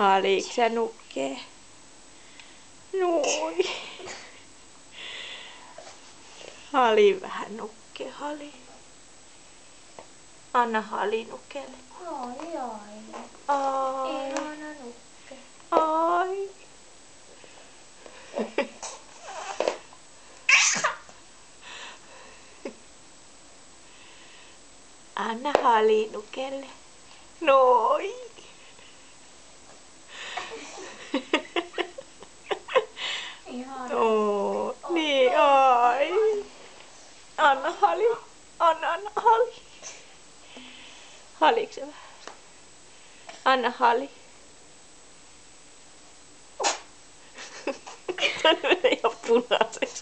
Haliks sä nukkee? Noin. Hali vähän nukkee, Hali. Anna Hali nukelle. Ai ai. Ai. Ihana nukke. Ai. Anna Hali nukelle. Noin. Ihana. Oo, niin, ai. Anna Hali. Anna Hali. Haliks sä vähän? Anna Hali. Tää menee ihan punaiseksi.